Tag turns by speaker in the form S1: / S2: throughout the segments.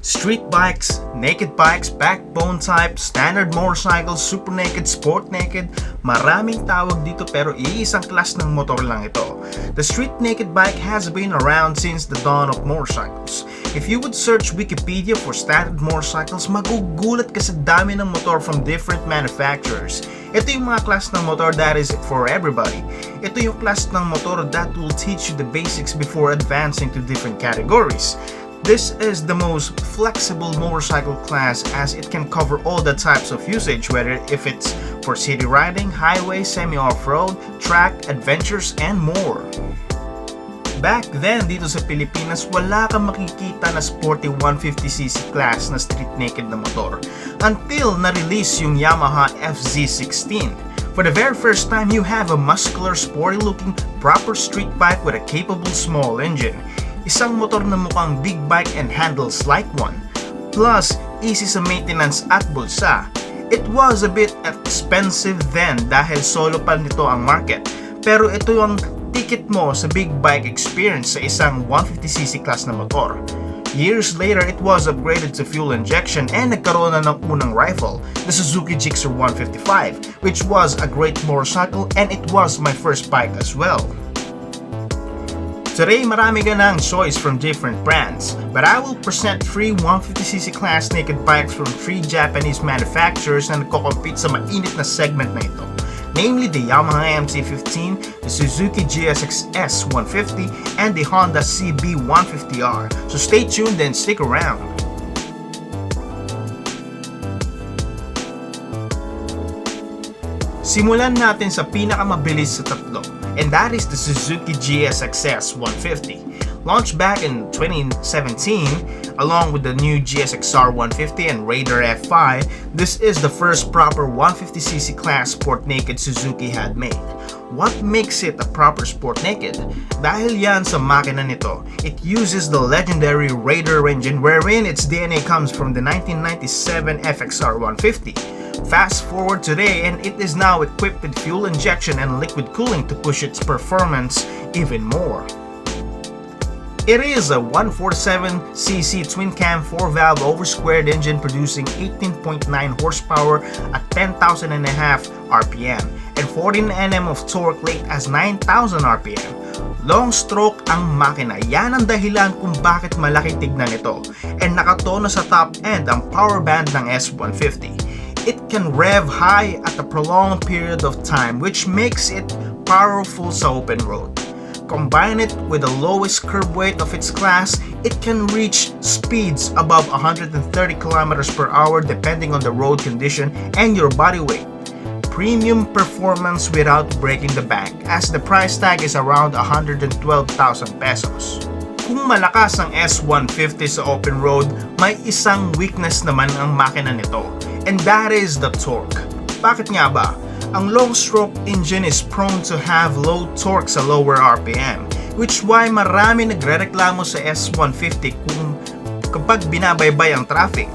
S1: Street bikes, naked bikes, backbone type, standard motorcycles, super naked, sport naked, maraming tawag dito pero iisang class ng motor lang ito. The street naked bike has been around since the dawn of motorcycles. If you would search Wikipedia for standard motorcycles, magugulat ka sa dami ng motor from different manufacturers. Ito yung mga class ng motor that is for everybody. Ito yung class ng motor that will teach you the basics before advancing to different categories. This is the most flexible motorcycle class as it can cover all the types of usage, whether if it's for city riding, highway, semi-off-road, track, adventures, and more. Back then, dito sa Pilipinas, wala kang makikita na sporty 150cc class na street naked na motor until na-release yung Yamaha FZ16. For the very first time, you have a muscular, sporty-looking, proper street bike with a capable small engine. Isang motor na mukhang big bike and handles like one. Plus, easy sa maintenance at bulsa. It was a bit expensive then dahil solo pa nito ang market. Pero ito yung ticket mo sa big bike experience sa isang 150cc class na motor. Years later, it was upgraded to fuel injection and nagkaroon na ng unang rifle, the Suzuki GSXS150, which was a great motorcycle and it was my first bike as well. Today, marami ka ng choice from different brands, but I will present 3 150cc class naked bikes from 3 Japanese manufacturers na nagko-compete sa mainit na segment na ito, namely the Yamaha MT15, the Suzuki GSXS150, and the Honda CB150R. So stay tuned and stick around. Simulan natin sa pinakamabilis sa tatlo, and that is the Suzuki GSXS150. Launched back in 2017, along with the new GSXR150 and Raider F5, this is the first proper 150cc class sport naked Suzuki had made. What makes it a proper sport naked? Dahil yan sa makina nito, it uses the legendary Raider engine wherein its DNA comes from the 1997 FXR150. Fast forward today and it is now equipped with fuel injection and liquid cooling to push its performance even more. It is a 147cc twin-cam 4-valve over-squared engine producing 18.9 horsepower at 10,500 RPM and 14 Nm of torque late as 9,000 RPM. Long stroke ang makina, yan ang dahilan kung bakit malaki tignan ito, and nakatono sa top end ang power band ng S150. It can rev high at a prolonged period of time, which makes it powerful sa open road. Combine it with the lowest curb weight of its class, it can reach speeds above 130 km/h depending on the road condition and your body weight. Premium performance without breaking the bank, as the price tag is around 112,000 pesos. Kung malakas ang S150 sa open road, may isang weakness naman ang makina nito, and that is the torque. Bakit nga ba? Ang long stroke engine is prone to have low torque sa lower RPM, which why marami nagrereklamo sa S150 kung kapag binabaybay ang traffic.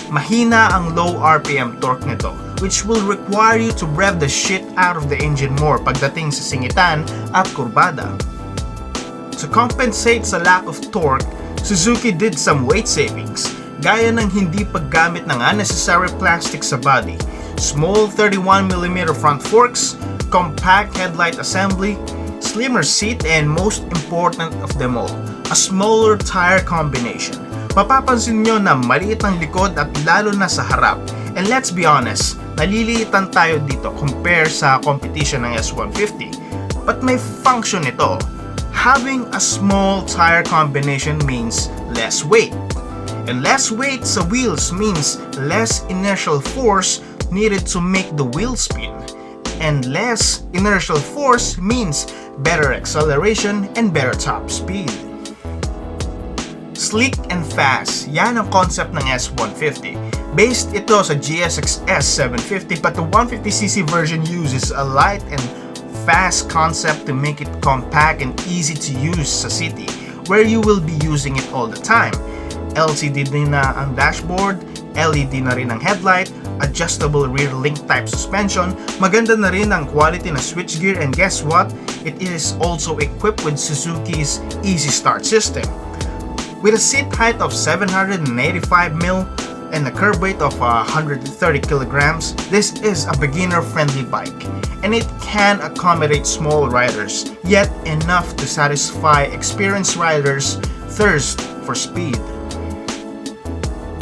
S1: Mahina ang low RPM torque nito, which will require you to rev the shit out of the engine more pagdating sa singitan at kurbada. To compensate sa lack of torque, Suzuki did some weight savings, gaya ng hindi paggamit ng unnecessary plastic sa body, small 31mm front forks, compact headlight assembly, slimmer seat, and most important of them all, a smaller tire combination. Mapapansin nyo na maliit ang likod at lalo na sa harap, and let's be honest, naliliitan tayo dito compare sa competition ng S150, but may function ito. Having a small tire combination means less weight. And less weight sa wheels means less inertial force needed to make the wheel spin. And less inertial force means better acceleration and better top speed. Sleek and fast, yan ang concept ng S150. Based ito sa GSXS750 but the 150cc version uses a light and fast concept to make it compact and easy to use sa city where you will be using it all the time. LCD din na ang dashboard, LED na rin ang headlight, adjustable rear link type suspension, maganda na rin ang quality na switchgear, and guess what? It is also equipped with Suzuki's Easy Start system. With a seat height of 785mm and a curb weight of 130 kilograms, this is a beginner-friendly bike, and it can accommodate small riders, yet enough to satisfy experienced riders' thirst for speed.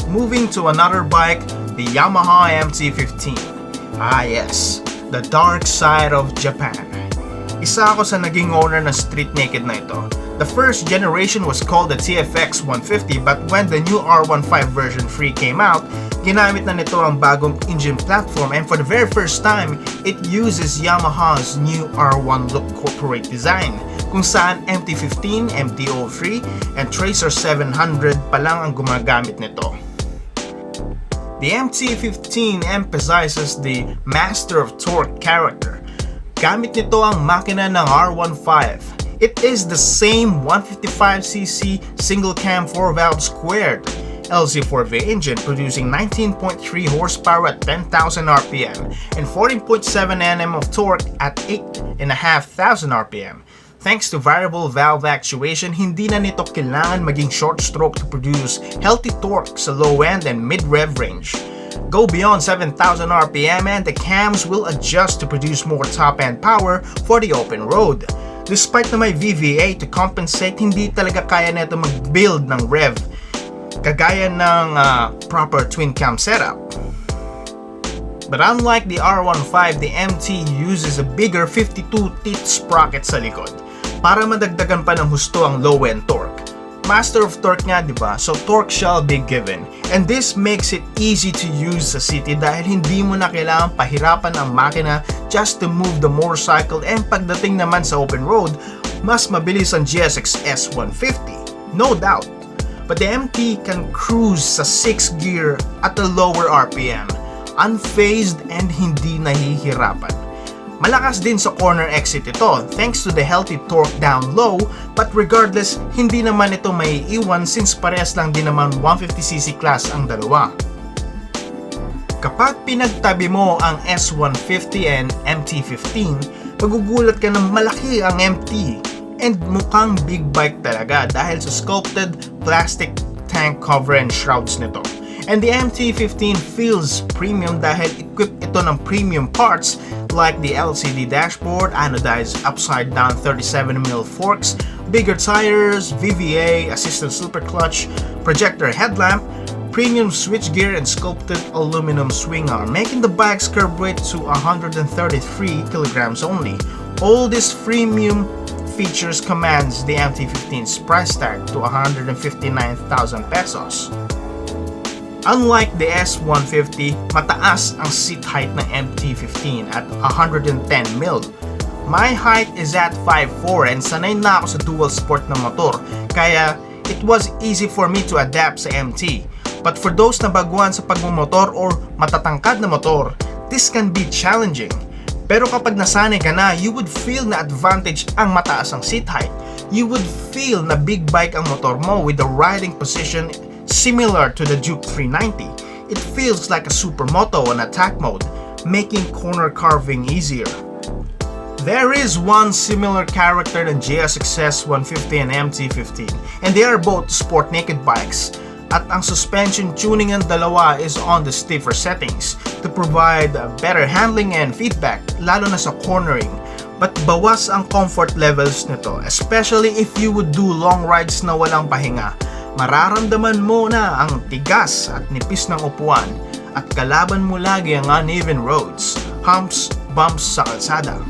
S1: Moving to another bike, the Yamaha MT15. Ah yes, the dark side of Japan. Isa ako sa naging owner ng street naked na ito. The first generation was called the TFX150, but when the new R15 version 3 came out, ginamit na nito ang bagong engine platform, and for the very first time, it uses Yamaha's new R1 look corporate design, kung saan MT15, MT03, and Tracer 700 pa lang ang gumagamit nito. The MT15 emphasizes the master of torque character. Gamit nito ang makina ng R15. It is the same 155cc single cam 4-valve squared LZ4V engine, producing 19.3 horsepower at 10,000 RPM and 14.7 Nm of torque at 8,500 RPM. Thanks to variable valve actuation, hindi na nito kailangan maging short stroke to produce healthy torque sa low end and mid-rev range. Go beyond 7,000 RPM and the cams will adjust to produce more top-end power for the open road. Despite na may VVA to compensate, hindi talaga kaya nito mag-build ng rev kagaya ng proper twin cam setup. But unlike the R15, the MT uses a bigger 52 teeth sprocket sa likod para madagdagan pa ng husto ang low-end torque. Master of torque nga, diba? So torque shall be given. And this makes it easy to use sa city dahil hindi mo na kailangan pahirapan ang makina just to move the motorcycle, and pagdating naman sa open road, mas mabilis ang GSX-S150. No doubt. But the MT can cruise sa 6th gear at a lower RPM, unfazed and hindi nahihirapan. Malakas din sa corner exit ito thanks to the healthy torque down low, but regardless, hindi naman ito may iwan since parehas lang din naman 150cc class ang dalawa. Kapag pinagtabi mo ang S150 and MT15, magugulat ka ng malaki ang MT and mukhang big bike talaga dahil sa sculpted plastic tank cover and shrouds nito. And the MT15 feels premium dahil equipped ito ng premium parts like the LCD dashboard, anodized upside down 37mm forks, bigger tires, VVA, assisted super clutch, projector headlamp, premium switchgear, and sculpted aluminum swing arm, making the bike's curb weight to 133 kilograms only. All these premium features commands the MT15's price tag to 159,000 pesos. Unlike the S150, mataas ang seat height ng MT15 at 110mm. My height is at 5'4" and sanay na ako sa dual sport na motor, kaya it was easy for me to adapt sa MT. But for those na baguhan sa pagmumotor or matatangkad na motor, this can be challenging. Pero kapag nasanay ka na, you would feel na advantage ang mataas ang seat height. You would feel na big bike ang motor mo with the riding position similar to the Duke 390. It feels like a supermoto on attack mode, making corner carving easier. There is one similar character than GSXS150 and MT15, and they are both sport naked bikes. At ang suspension tuning ng dalawa is on the stiffer settings to provide better handling and feedback, lalo na sa cornering. But bawas ang comfort levels nito, especially if you would do long rides na walang pahinga. Mararamdaman mo na ang tigas at nipis ng upuan at kalaban mo lagi ang uneven roads, humps, bumps sa kalsada.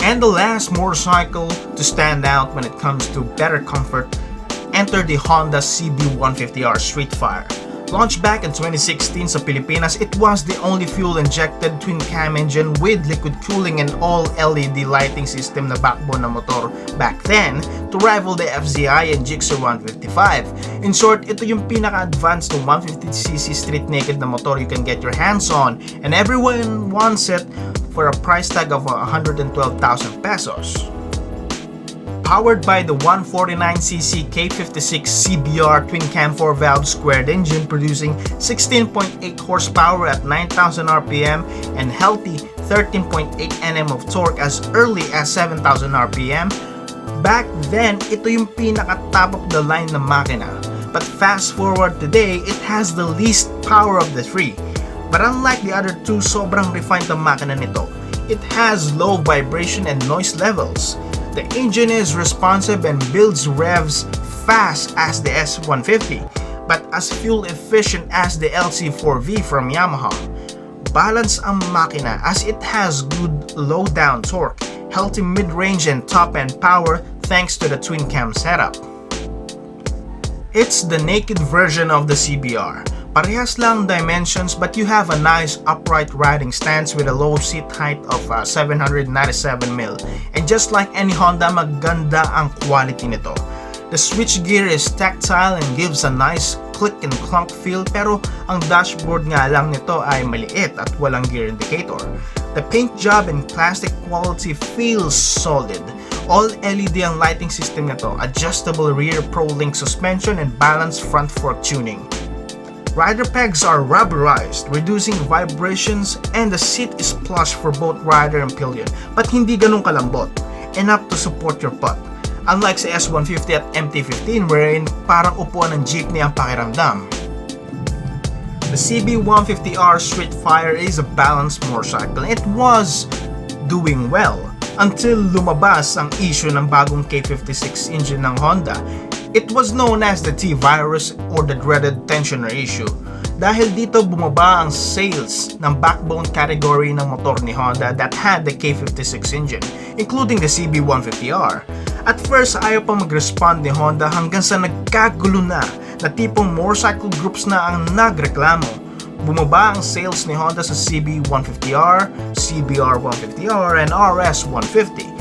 S1: And the last motorcycle to stand out when it comes to better comfort, enter the Honda CB150R Street Fire. Launched back in 2016 sa Pilipinas, it was the only fuel-injected twin-cam engine with liquid cooling and all-LED lighting system na backbone ng motor back then to rival the FZI and GSXS150. In short, ito yung pinaka-advanced to 150cc street-naked na motor you can get your hands on, and everyone wants it for a price tag of 112,000 pesos. Powered by the 149cc K56 CBR twin-cam 4-valve squared engine producing 16.8 horsepower at 9,000 RPM and healthy 13.8 Nm of torque as early as 7,000 RPM, Back then, ito yung pinaka-top of the line na makina. But fast forward today, it has the least power of the three. But unlike the other two, sobrang refined ang makina nito. It has low vibration and noise levels. The engine is responsive and builds revs fast as the S150, but as fuel efficient as the LC4V from Yamaha. Balance ang makina as it has good low down torque, healthy mid-range and top-end power thanks to the twin-cam setup. It's the naked version of the CBR. Parehas lang dimensions but you have a nice upright riding stance with a low seat height of 797mm. And just like any Honda, maganda ang quality nito. The switchgear is tactile and gives a nice click and clunk feel, pero ang dashboard nga lang nito ay maliit at walang gear indicator. The paint job and plastic quality feels solid. All LED ang lighting system nito, adjustable rear pro-link suspension and balanced front fork tuning. Rider pegs are rubberized, reducing vibrations, and the seat is plush for both rider and pillion, but hindi ganun kalambot, enough to support your butt. Unlike sa S150 at MT15 wherein parang upuan ng jeepney ang pakiramdam. The CB150R Streetfire is a balanced motorcycle. It was doing well until lumabas ang issue ng bagong K56 engine ng Honda. It was known as the T-virus or the dreaded tensioner issue. Dahil dito bumaba ang sales ng backbone category ng motor ni Honda that had the K56 engine, including the CB150R. At first, ayaw pa mag-respond ni Honda hanggang sa nagkagulo na tipong motorcycle groups na ang nagreklamo. Bumaba ang sales ni Honda sa CB150R, CBR150R, and RS150.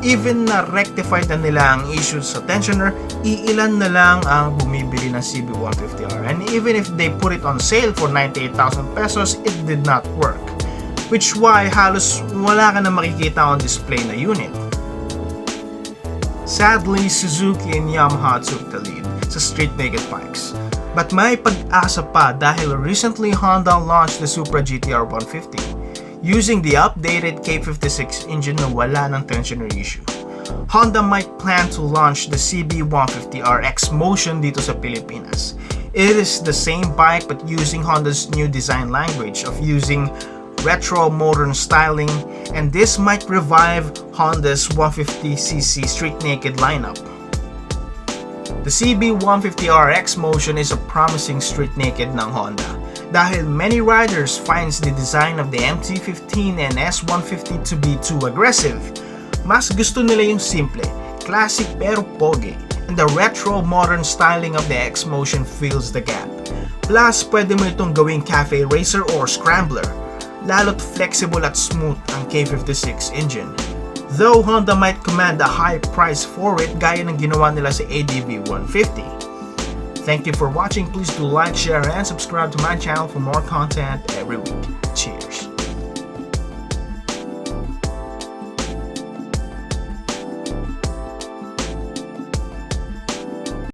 S1: Even na rectified na nila ang issues sa tensioner, iilan na lang ang bumibili ng CB150R. And even if they put it on sale for 98,000 pesos, it did not work. Which why halos wala ka na makikita on display na unit. Sadly, Suzuki and Yamaha took the lead sa street naked bikes. But may pag-asa pa dahil recently Honda launched the Supra GTR 150 using the updated K56 engine na wala ng tensioner issue. Honda might plan to launch the CB150R X Motion dito sa Pilipinas. It is the same bike but using Honda's new design language of using retro modern styling, and this might revive Honda's 150cc street naked lineup. The CB150R X Motion is a promising street naked ng Honda dahil many riders finds the design of the MT15 and S150 to be too aggressive. Mas gusto nila yung simple, classic pero pogi, and the retro modern styling of the X Motion fills the gap. Plus, pwede mo itong gawing cafe racer or scrambler. Lalo't flexible at smooth ang K56 engine. Though Honda might command a high price for it gaya ng ginawa nila sa ADV 150. Thank you for watching. Please do like, share, and subscribe to my channel for more content every week. Cheers!